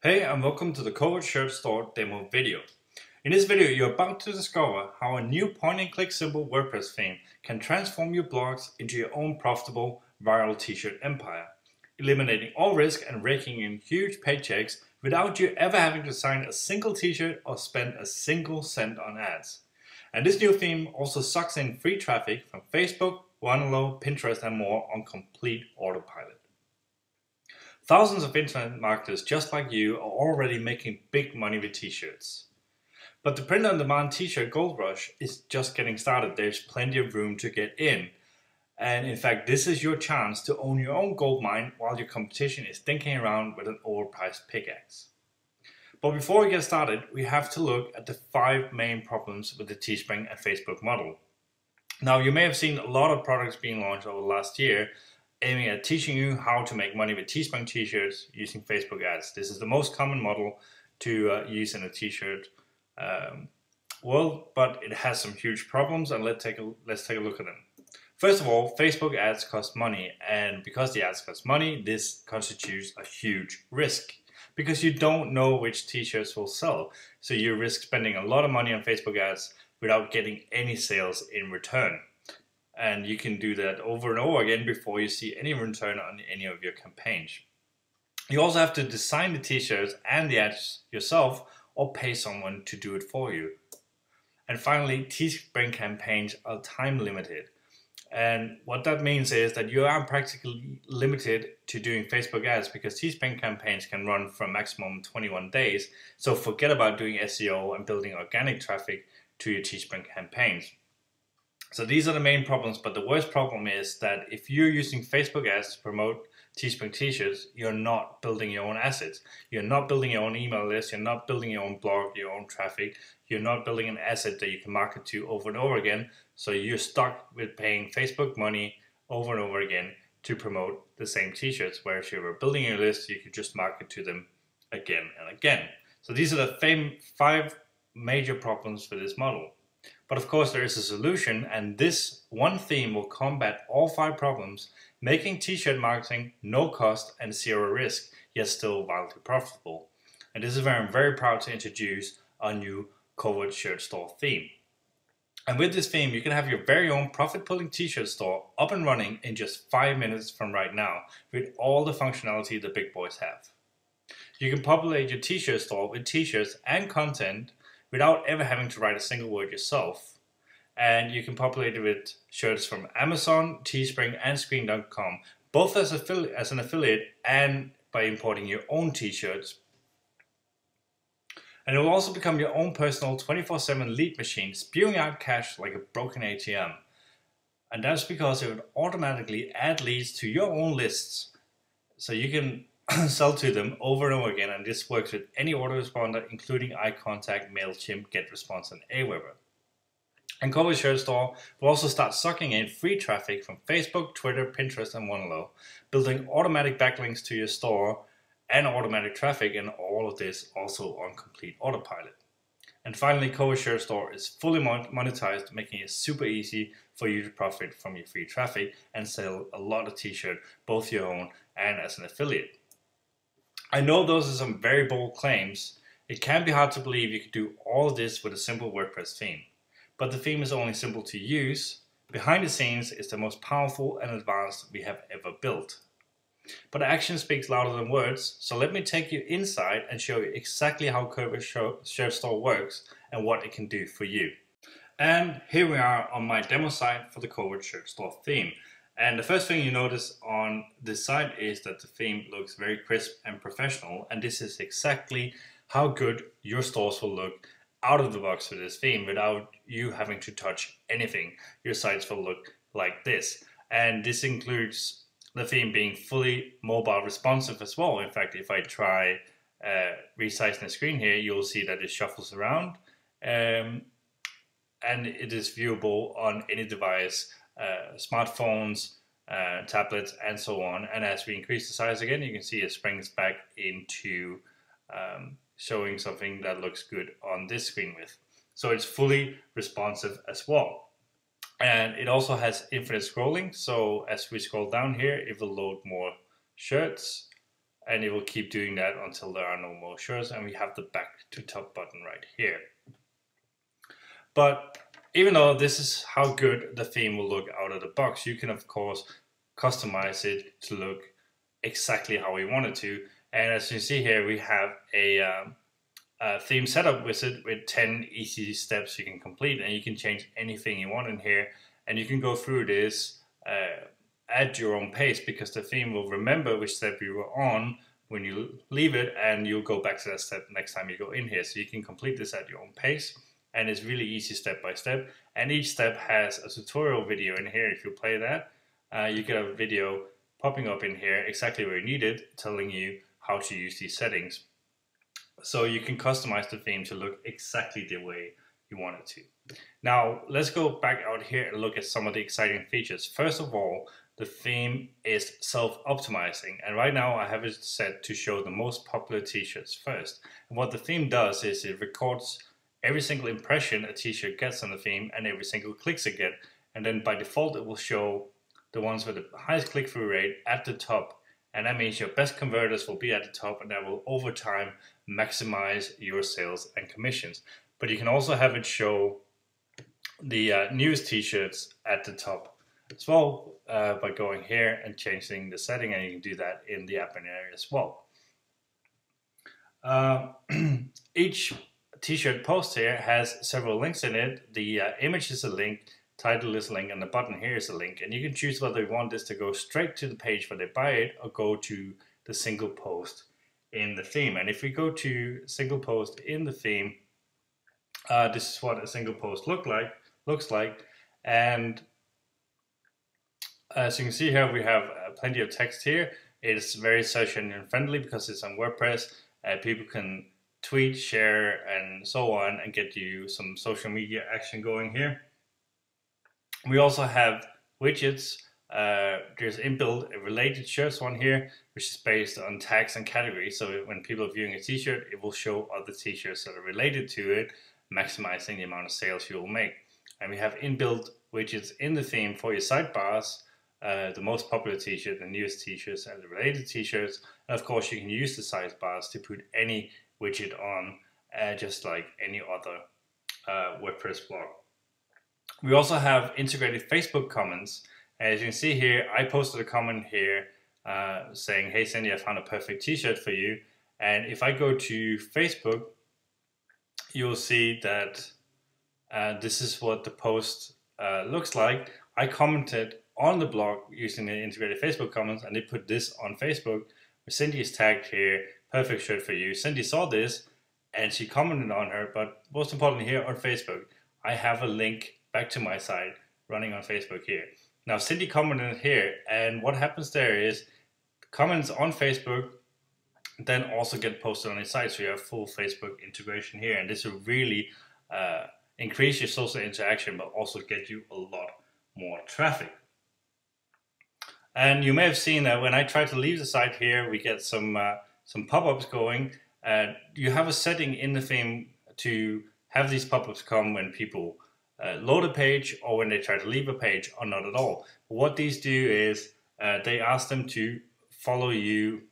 Hey and welcome to the Covert Shirt Store demo video. In this video you're about to discover how a new point-and-click simple WordPress theme can transform your blogs into your own profitable viral t-shirt empire, eliminating all risk and raking in huge paychecks without you ever having to sign a single t-shirt or spend a single cent on ads. And this new theme also sucks in free traffic from Facebook, OneLow, Pinterest and more on complete autopilot. Thousands of internet marketers just like you are already making big money with t-shirts. But the print-on-demand t-shirt gold rush is just getting started. There's plenty of room to get in. And in fact, this is your chance to own your own gold mine while your competition is thinking around with an overpriced pickaxe. But before we get started, we have to look at the 5 main problems with the Teespring and Facebook model. Now, you may have seen a lot of products being launched over the last year aiming at teaching you how to make money with Teespring t-shirts using Facebook ads. This is the most common model to use in a t-shirt world, but it has some huge problems, and let's take a look at them. First of all, Facebook ads cost money, and because the ads cost money, this constitutes a huge risk because you don't know which t-shirts will sell. So you risk spending a lot of money on Facebook ads without getting any sales in return. And you can do that over and over again before you see any return on any of your campaigns. You also have to design the t-shirts and the ads yourself or pay someone to do it for you. And finally, Teespring campaigns are time limited. And what that means is that you are practically limited to doing Facebook ads because Teespring campaigns can run for a maximum 21 days. So forget about doing SEO and building organic traffic to your Teespring campaigns. So these are the main problems, but the worst problem is that if you're using Facebook ads to promote Teespring t-shirts, you're not building your own assets. You're not building your own email list, you're not building your own blog, your own traffic, you're not building an asset that you can market to over and over again, so you're stuck with paying Facebook money over and over again to promote the same t-shirts, whereas if you were building your list, you could just market to them again and again. So these are the 5 major problems for this model. But of course there is a solution, and this one theme will combat all 5 problems, making t-shirt marketing no cost and 0 risk, yet still wildly profitable. And this is where I'm very proud to introduce our new Covert Shirt Store theme. And with this theme you can have your very own profit-pulling t-shirt store up and running in just 5 minutes from right now with all the functionality the big boys have. You can populate your t-shirt store with t-shirts and content without ever having to write a single word yourself. And you can populate it with shirts from Amazon, Teespring and Screen.com, both as an affiliate and by importing your own t-shirts. And it will also become your own personal 24/7 lead machine, spewing out cash like a broken ATM. And that's because it would automatically add leads to your own lists, so you can sell to them over and over again, and this works with any autoresponder, including iContact, MailChimp, GetResponse, and Aweber. And Covert Shirt Store will also start sucking in free traffic from Facebook, Twitter, Pinterest, and OneLow, building automatic backlinks to your store and automatic traffic, and all of this also on complete autopilot. And finally, Covert Shirt Store is fully monetized, making it super easy for you to profit from your free traffic and sell a lot of t-shirts, both your own and as an affiliate. I know those are some very bold claims. It can be hard to believe you could do all of this with a simple WordPress theme. But the theme is only simple to use. Behind the scenes, it's the most powerful and advanced we have ever built. But action speaks louder than words, so let me take you inside and show you exactly how Covert Shirt Store works and what it can do for you. And here we are on my demo site for the Covert Shirt Store theme. And the first thing you notice on this site is that the theme looks very crisp and professional, and this is exactly how good your stores will look out of the box with this theme without you having to touch anything. Your sites will look like this, and this includes the theme being fully mobile responsive as well. In fact, if I try resizing the screen here, you'll see that it shuffles around and it is viewable on any device, smartphones, tablets, and so on. And as we increase the size again, you can see it springs back into showing something that looks good on this screen width. So it's fully responsive as well. And it also has infinite scrolling, so as we scroll down here, it will load more shirts and it will keep doing that until there are no more shirts, and we have the back to top button right here. But even though this is how good the theme will look out of the box, you can of course customize it to look exactly how we want it to. And as you see here, we have a theme setup wizard with 10 easy steps you can complete, and you can change anything you want in here, and you can go through this at your own pace, because the theme will remember which step you were on when you leave it, and you'll go back to that step next time you go in here. So you can complete this at your own pace, and it's really easy step by step, and each step has a tutorial video in here. If you play that, you get a video popping up in here exactly where you need it, telling you how to use these settings. So you can customize the theme to look exactly the way you want it to. Now let's go back out here and look at some of the exciting features. First of all, the theme is self-optimizing, and right now I have it set to show the most popular t-shirts first. And what the theme does is it records every single impression a t-shirt gets on the theme and every single clicks it gets, and then by default it will show the ones with the highest click-through rate at the top, and that means your best converters will be at the top, and that will over time maximize your sales and commissions. But you can also have it show the newest t-shirts at the top as well, by going here and changing the setting, and you can do that in the admin area as well. Each t-shirt post here has several links in it. The image is a link, title is a link, and the button here is a link, and you can choose whether you want this to go straight to the page where they buy it or go to the single post in the theme. And if we go to single post in the theme, this is what a single post looks like, and as you can see here, we have plenty of text here. It's very search engine friendly because it's on WordPress. People can tweet, share, and so on, and get you some social media action going here. We also have widgets. There's inbuilt a related shirts one here, which is based on tags and categories. So when people are viewing a t-shirt, it will show other t-shirts that are related to it, maximizing the amount of sales you will make. And we have inbuilt widgets in the theme for your sidebars, the most popular t-shirt, the newest t-shirts, and the related t-shirts. And of course, you can use the sidebars to put any widget on, just like any other WordPress blog. We also have integrated Facebook comments. As you can see here, I posted a comment here saying, "Hey Cindy, I found a perfect t-shirt for you." And if I go to Facebook, you'll see that this is what the post looks like. I commented on the blog using the integrated Facebook comments, and they put this on Facebook. Cindy is tagged here, perfect shirt for you. Cindy saw this and she commented on her, but most importantly here on Facebook, I have a link back to my site running on Facebook here. Now Cindy commented here, and what happens there is comments on Facebook then also get posted on your site, so you have full Facebook integration here, and this will really increase your social interaction, but also get you a lot more traffic. And you may have seen that when I try to leave the site here, we get some pop-ups going. You have a setting in the theme to have these pop-ups come when people load a page or when they try to leave a page, or not at all. What these do is they ask them to follow you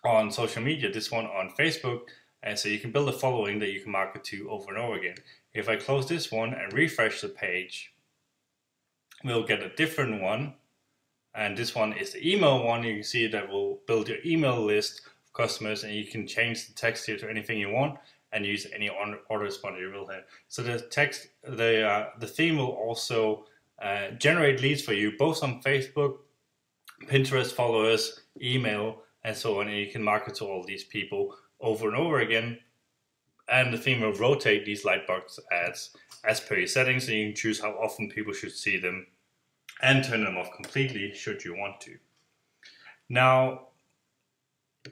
on social media, this one on Facebook, and so you can build a following that you can market to over and over again. If I close this one and refresh the page, we'll get a different one. And this one is the email one. You can see that will build your email list of customers, and you can change the text here to anything you want and use any autoresponder you will have. So the text, the theme will also generate leads for you, both on Facebook, Pinterest, followers, email, and so on. And you can market to all these people over and over again. And the theme will rotate these lightbox ads as per your settings, and you can choose how often people should see them and turn them off completely should you want to. Now,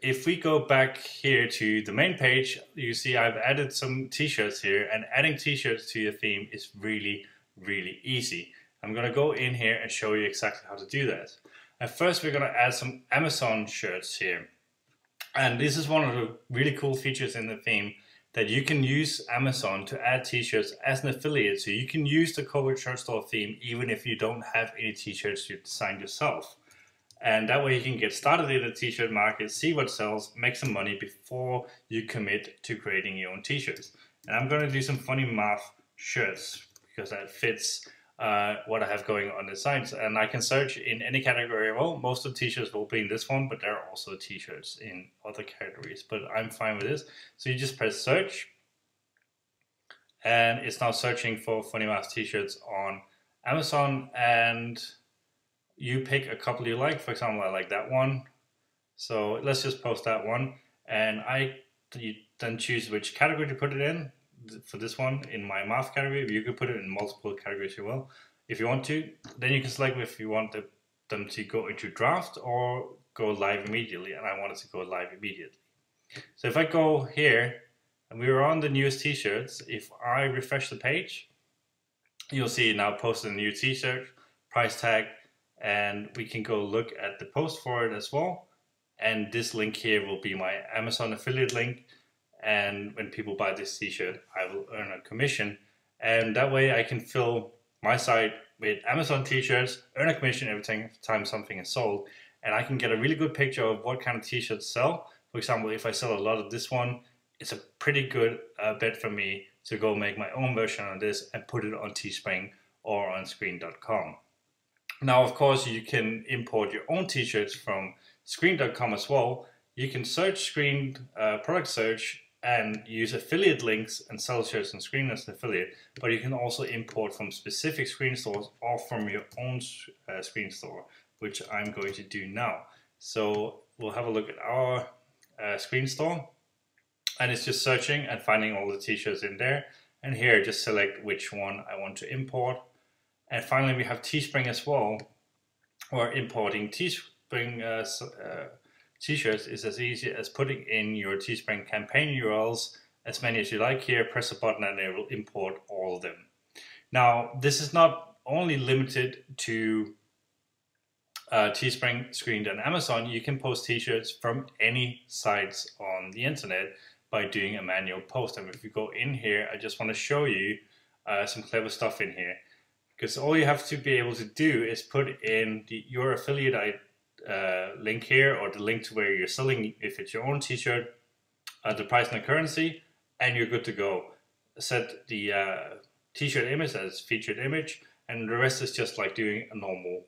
if we go back here to the main page, you see I've added some t-shirts here, and adding t-shirts to your theme is really, really easy. I'm gonna go in here and show you exactly how to do that. And first we're gonna add some Amazon shirts here. And this is one of the really cool features in the theme, that you can use Amazon to add t-shirts as an affiliate. So you can use the Covert Shirt Store theme even if you don't have any t-shirts you designed yourself. And that way you can get started in the t-shirt market, see what sells, make some money before you commit to creating your own t-shirts. And I'm going to do some funny math shirts because that fits what I have going on the site. And I can search in any category. Well, most of the t-shirts will be in this one, but there are also t-shirts in other categories. But I'm fine with this. So you just press search, and it's now searching for funny math t-shirts on Amazon, and you pick a couple you like. For example, I like that one, so let's just post that one, and you then choose which category to put it in. For this one, in my math category, you could put it in multiple categories as well if you want to. Then you can select if you want them to go into draft or go live immediately, and I want it to go live immediately. So if I go here, and we are on the newest t-shirts, if I refresh the page, you'll see now posted a new t-shirt, price tag, and we can go look at the post for it as well. And this link here will be my Amazon affiliate link, and when people buy this t-shirt, I will earn a commission, and that way I can fill my site with Amazon t-shirts, earn a commission every time something is sold, and I can get a really good picture of what kind of t-shirts sell. For example, if I sell a lot of this one, it's a pretty good bet for me to go make my own version of this and put it on Teespring or on Screen.com. Now, of course, you can import your own t-shirts from Screen.com as well. You can search Screen product search and use affiliate links and sell shirts on Screen as an affiliate, but you can also import from specific Screen stores or from your own Screen store, which I'm going to do now. So we'll have a look at our Screen store, and it's just searching and finding all the t-shirts in there, and here just select which one I want to import. And finally we have Teespring as well, or importing Teespring t-shirts is as easy as putting in your Teespring campaign URLs, as many as you like here, press a button and it will import all of them. Now, this is not only limited to Teespring, Screen, and Amazon. You can post t-shirts from any sites on the internet by doing a manual post. And if you go in here, I just want to show you some clever stuff in here, because all you have to be able to do is put in your affiliate link here, or the link to where you're selling, if it's your own t-shirt, the price and the currency, and you're good to go. Set the t-shirt image as featured image, and the rest is just like doing a normal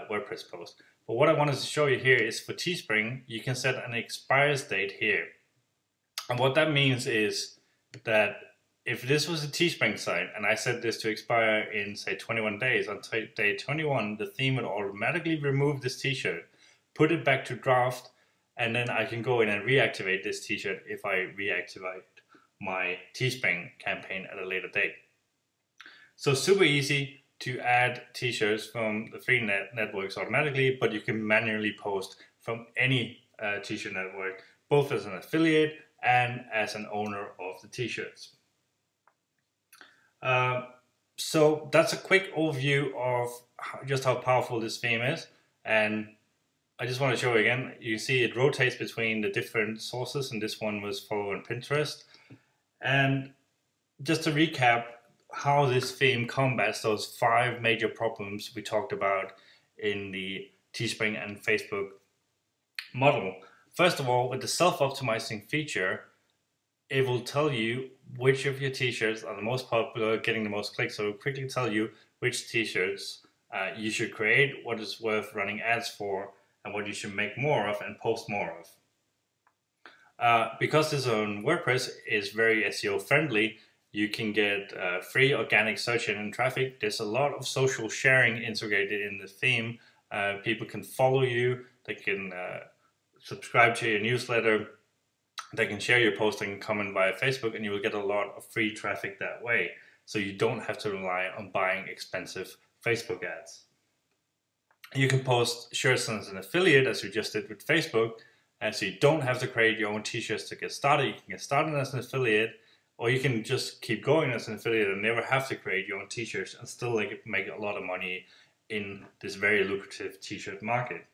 WordPress post. But what I wanted to show you here is for Teespring, you can set an expires date here. And what that means is that if this was a Teespring site and I set this to expire in, say, 21 days, on day 21, the theme would automatically remove this t-shirt, put it back to draft, and then I can go in and reactivate this t-shirt if I reactivate my Teespring campaign at a later date. So super easy to add t-shirts from the free networks automatically, but you can manually post from any t-shirt network, both as an affiliate and as an owner of the t-shirts. So that's a quick overview of just how powerful this theme is, and I just want to show you again. You see it rotates between the different sources, and this one was follow on Pinterest. And just to recap how this theme combats those 5 major problems we talked about in the Teespring and Facebook model. First of all, with the self-optimizing feature, it will tell you which of your t-shirts are the most popular, getting the most clicks. So it will quickly tell you which t-shirts you should create, what is worth running ads for, and what you should make more of and post more of. Because this on WordPress is very SEO friendly, you can get free organic search engine traffic. There's a lot of social sharing integrated in the theme. People can follow you, they can subscribe to your newsletter, they can share your posting and comment via Facebook, and you will get a lot of free traffic that way. So you don't have to rely on buying expensive Facebook ads. You can post shirts as an affiliate, as we just did with Facebook, and so you don't have to create your own t-shirts to get started. You can get started as an affiliate, or you can just keep going as an affiliate and never have to create your own t-shirts and still make a lot of money in this very lucrative t-shirt market.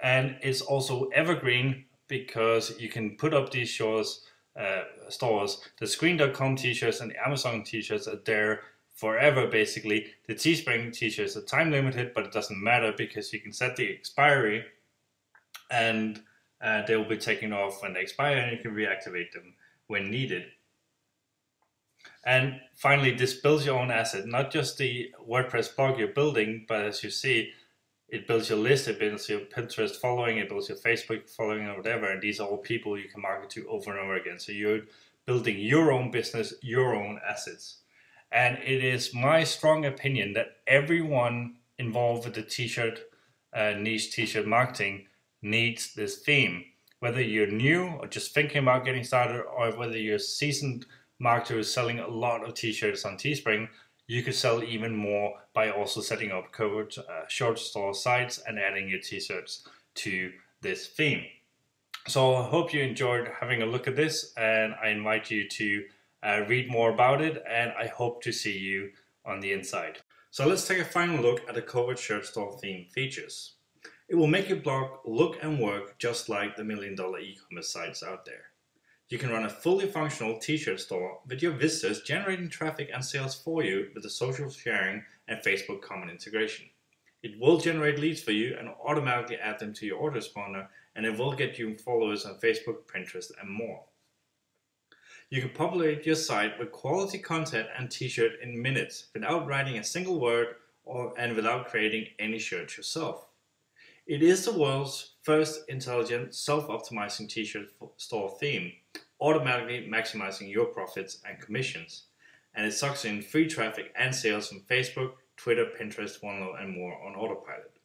And it's also evergreen, because you can put up these stores, the Screen.com t-shirts and the Amazon t-shirts are there forever basically. The Teespring t-shirts are time limited, but it doesn't matter because you can set the expiry and they will be taken off when they expire, and you can reactivate them when needed. And finally, this builds your own asset, not just the WordPress blog you're building, but as you see, it builds your list, it builds your Pinterest following, it builds your Facebook following or whatever, and these are all people you can market to over and over again. So you're building your own business, your own assets. And it is my strong opinion that everyone involved with the t-shirt, niche t-shirt marketing needs this theme. Whether you're new or just thinking about getting started, or whether you're a seasoned marketer selling a lot of t-shirts on Teespring, you could sell even more by also setting up Covert Shirt Store sites and adding your t-shirts to this theme. So I hope you enjoyed having a look at this, and I invite you to read more about it, and I hope to see you on the inside. So let's take a final look at the Covert Shirt Store theme features. It will make your blog look and work just like the million-dollar e-commerce sites out there. You can run a fully functional t-shirt store with your visitors generating traffic and sales for you with the social sharing and Facebook comment integration. It will generate leads for you and automatically add them to your autoresponder, and it will get you followers on Facebook, Pinterest, and more. You can populate your site with quality content and t-shirt in minutes without writing a single word and without creating any shirts yourself. It is the world's first intelligent, self-optimizing t-shirt store theme, automatically maximizing your profits and commissions. And it sucks in free traffic and sales from Facebook, Twitter, Pinterest, OneNote, and more on autopilot.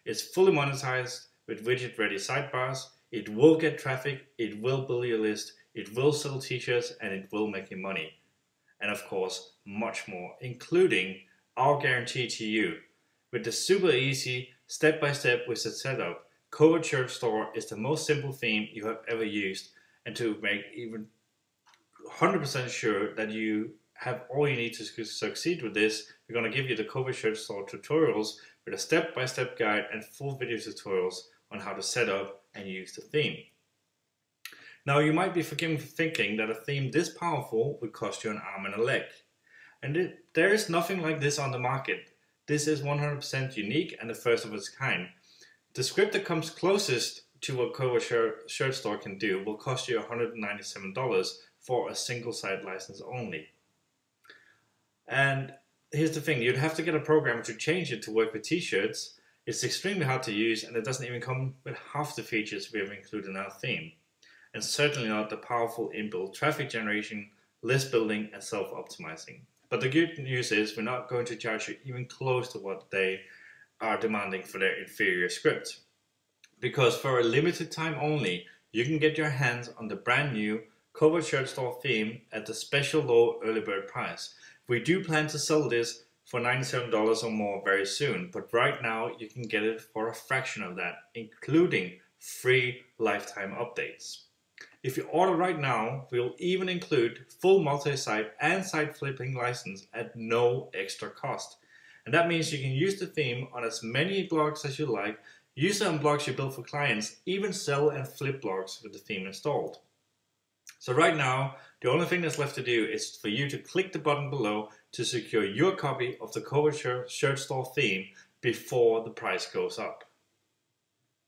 It's fully monetized with widget-ready sidebars. It will get traffic, it will build your list, it will sell t-shirts, and it will make you money. And of course, much more, including our guarantee to you. With the super easy, step-by-step wizard setup, Covert Shirt Store is the most simple theme you have ever used, and to make even 100% sure that you have all you need to succeed with this, we're going to give you the Covert Shirt Store tutorials with a step-by-step guide and full video tutorials on how to set up and use the theme. Now you might be forgiven for thinking that a theme this powerful would cost you an arm and a leg. And there is nothing like this on the market. This is 100% unique and the first of its kind. The script that comes closest to what Covert Shirt Store can do will cost you $197 for a single site license only. And here's the thing, you'd have to get a programmer to change it to work with t-shirts. It's extremely hard to use, and it doesn't even come with half the features we have included in our theme. And certainly not the powerful inbuilt traffic generation, list building, and self-optimizing. But the good news is we're not going to charge you even close to what they are demanding for their inferior script. Because for a limited time only, you can get your hands on the brand new Covert Shirt Store theme at the special low early bird price. We do plan to sell this for $97 or more very soon, but right now you can get it for a fraction of that, including free lifetime updates. If you order right now, we'll even include full multi-site and site flipping license at no extra cost. And that means you can use the theme on as many blogs as you like, use it on blogs you build for clients, even sell and flip blogs with the theme installed. So right now, the only thing that's left to do is for you to click the button below to secure your copy of the Covert Shirt Store theme before the price goes up.